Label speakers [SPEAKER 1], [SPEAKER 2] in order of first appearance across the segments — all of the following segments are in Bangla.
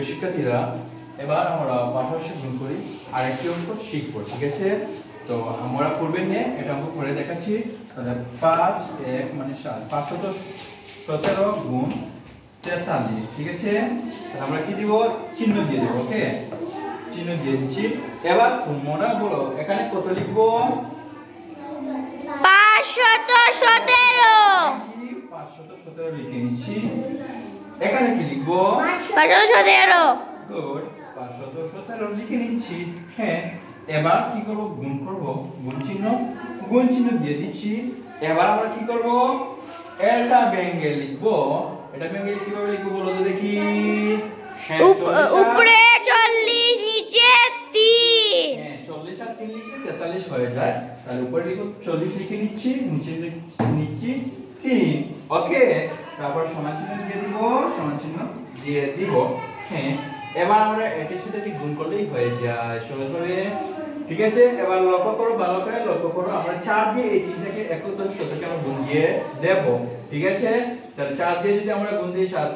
[SPEAKER 1] শিক্ষার্থীরা এবার আমরা পাশাপাশি গুণ করি আরেকটি অঙ্ক শিখবো, ঠিক আছে? তো আমরা পূর্বে নিয়ে এটা অঙ্ক করে দেখাচ্ছি। তাহলে 5 1 মানে 7, 517 গুণ 43, ঠিক আছে? আমরা কি দিব? চিহ্ন দিয়ে দেব। ওকে, চিহ্ন দিয়ে দিচ্ছি। এবার তোমরা বলো এখানে কত লিখবো?
[SPEAKER 2] 517
[SPEAKER 1] লিখে নিচ্ছি। এখানে কি লিখবো?
[SPEAKER 2] 517।
[SPEAKER 1] গুড, 517 লিখে নিচ্ছি। হ্যাঁ, এবার কি করব? গুণ করব। গুণ চিহ্ন দিয়ে দিচ্ছি। এবার আমরা কি করব? এটা ভেঙে লিখবো। এটা ভেঙে কিভাবে লিখবো বলো তো দেখি।
[SPEAKER 2] উপরে 40, নিচে 3।
[SPEAKER 1] হ্যাঁ, 40 আর 3 লিখলে 43 হয়ে যায়। তাহলে উপরে লিখো 40 লিখে নিচ্ছি, নিচে নিচ্ছি 3। ওকে, তারপর সমান চিহ্ন দিয়ে দিব। হ্যাঁ, এবার আমরা এটির সাথে এটি গুণ করলেই হয়ে যায় সহজভাবে, ঠিক আছে? এবার লক্ষ্য করো, ভালো করে লক্ষ্য করো। আমরা 4 দিয়ে এই 3 থেকে 71 আমরা গুণ দিয়ে দেব, ঠিক আছে? তাহলে 4 দিয়ে যদি আমরা গুণ দিই 4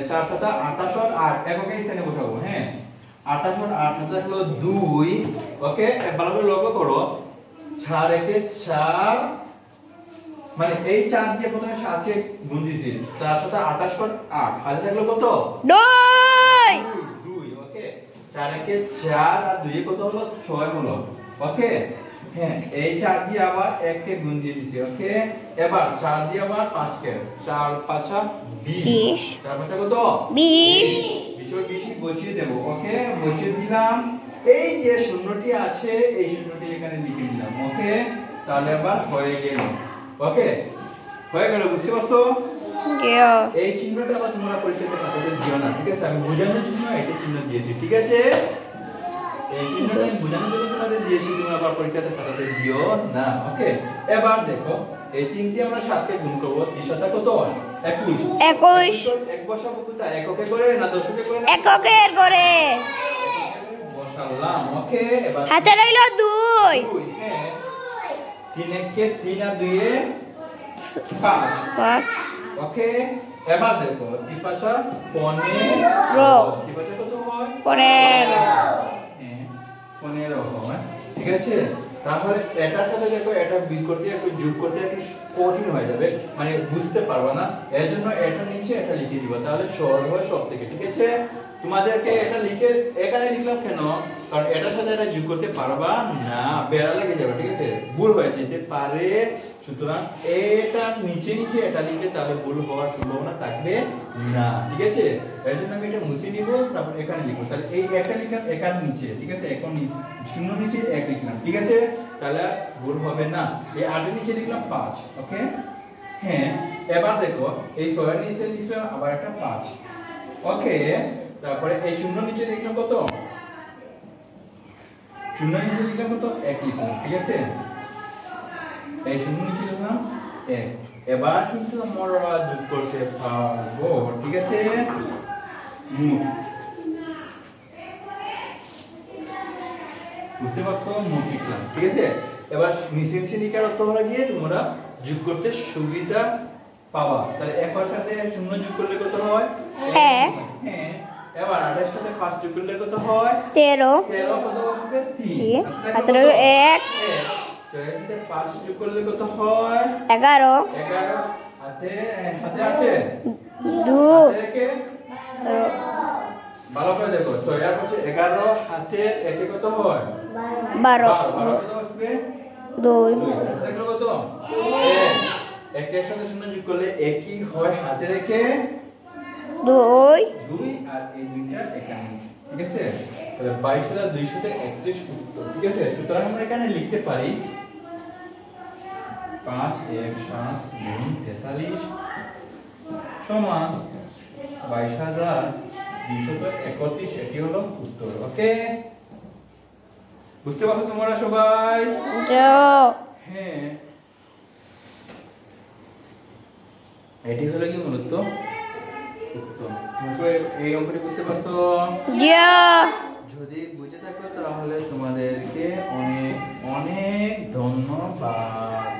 [SPEAKER 1] 7 28 আর এককে স্থানে বসাবো। হ্যাঁ, 28 আর 28 হলো 2। ওকে, ভালো করে লক্ষ্য করো। 4 একে 4, মানে এই 4 দিয়ে প্রথমে 7 কে গুণ দিয়েছি। 4 7 28 8, হাতে থাকলো কত?
[SPEAKER 2] 2। ওকে,
[SPEAKER 1] 4 একে 4 আর 2 এ কত হলো? 6 হলো। ওকে, হ্যাঁ, এই 4 দিয়ে আবার 1 কে গুণ দিয়ে দিয়েছি। ওকে, এবার 4 দিয়ে আবার 5 কে, 4 5 20, 4 5 কত?
[SPEAKER 2] 20।
[SPEAKER 1] 20 বসিয়ে দেব। ওকে, বসিয়ে দিলাম। এই যে শূন্যটি আছে এই শূন্যটি এখানে লিখে দিলাম। ওকে, তাহলে এবার হয়ে গেল। ওকে, হয়ে গেল, বুঝতে পারছো? এই চিহ্নটা আবার তোমরা পরীক্ষাতে খাতাতে দিও না, ঠিক আছে? আমি বোঝানোর জন্য একটা চিহ্ন দিয়েছি, ঠিক আছে? এই চিহ্নটা আমি বোঝানোর জন্য তোমাদের দিয়েছি, তোমরা আবার পরীক্ষাতে খাতাতে দিও না। ওকে, এবার দেখো এই 3 দিয়ে আমরা 7 কে গুণ করব। 3 7 কত হয়? 21। এক বসাবো কোথায়? এককে করে না দশকে করে?
[SPEAKER 2] এককের করে
[SPEAKER 1] বসালাম। ওকে, এবার
[SPEAKER 2] হাতে রইল 2।
[SPEAKER 1] হ্যাঁ, 3 একে 3 আর 2 এ 5। ওকে, এবার দেখো 3 5 15, 3 5 কত হয়?
[SPEAKER 2] 15।
[SPEAKER 1] হ্যাঁ, 15 হয়, ঠিক আছে? তাহলে এটার সাথে দেখো এটা বিয়োগ করতে একটু যোগ করতে একটু কঠিন হয়ে যাবে, মানে বুঝতে পারবে না। এর জন্য এটা নিচে এটা লিখে দিব, তাহলে সহজ হয় সব থেকে, ঠিক আছে? তোমাদেরকে এটা লিখে এখানে লিখলাম কেন? কারণ এটার সাথে এটা যোগ করতে পারবা না, বেড়া লেগে যাবে, ঠিক আছে? ভুল হয়ে যেতে পারে। সুতরাং এটা নিচে এটা লিখলে তাহলে ভুল হওয়ার সম্ভাবনা থাকবে না, ঠিক আছে? এর জন্য আমি এটা মুছে নিব, তারপর এখানে লিখব। তাহলে এই একটা লিখলাম এখানে নিচে, ঠিক আছে? এখন শূন্য নিচে 1 লিখলাম, ঠিক আছে? তাহলে ভুল হবে না। এই 8 এর নিচে লিখলাম 5। ওকে, হ্যাঁ, এবার দেখো এই 6 এর নিচে লিখলাম আবার একটা 5। ওকে, তারপরে এই শূন্য নিচে লিখলাম কত? শূন্য নিচে লিখলাম কত? 1 লিখলাম, ঠিক আছে? এই শূন্য নিচে লিখলাম 1। এবার কিন্তু আমরা যোগ করতে পারবো, ঠিক আছে? বুঝতে পারছো? মোট লিখলাম, ঠিক আছে? এবার নিচে লিখার অর্থ হলো গিয়ে তোমরা যোগ করতে সুবিধা পাবা। তাহলে 1 এর সাথে 0 যোগ করলে কত হয়?
[SPEAKER 2] হ্যাঁ।
[SPEAKER 1] হ্যাঁ, এবার 8 এর সাথে 5 যোগ করলে কত হয়?
[SPEAKER 2] 13।
[SPEAKER 1] 13 কত আসবে? 3।
[SPEAKER 2] হাতে রইল 1।
[SPEAKER 1] 4 এর সাথে 5 যোগ করলে কত হয়?
[SPEAKER 2] 11।
[SPEAKER 1] 11 হাতে আছে
[SPEAKER 2] 2।
[SPEAKER 1] রেখে ভালো করে দেখো। 6 আর 5 11, হাতে একে কত হয়?
[SPEAKER 2] 12।
[SPEAKER 1] 12 কত আসবে?
[SPEAKER 2] 2।
[SPEAKER 1] দেখো কত? 1 এর সাথে 0 যোগ করলে একই হয়, হাতে রেখে
[SPEAKER 2] 2।
[SPEAKER 1] 2 আর এই দুইটা এখানে, ঠিক আছে? তাহলে 22,231 উত্তর, ঠিক আছে? সুতরাং আমরা এখানে লিখতে পারি 5 1 7 গুণ 43 সমান 22,231। এটি হলো উত্তর। ওকে, বুঝতে পারছো তোমরা সবাই? হ্যাঁ, এটি হলো কি মূলত উত্তর। তোমরা এই অঙ্কটি বুঝতে পারছো? যদি বুঝে থাকো তাহলে তোমাদেরকে অনেক অনেক ধন্যবাদ।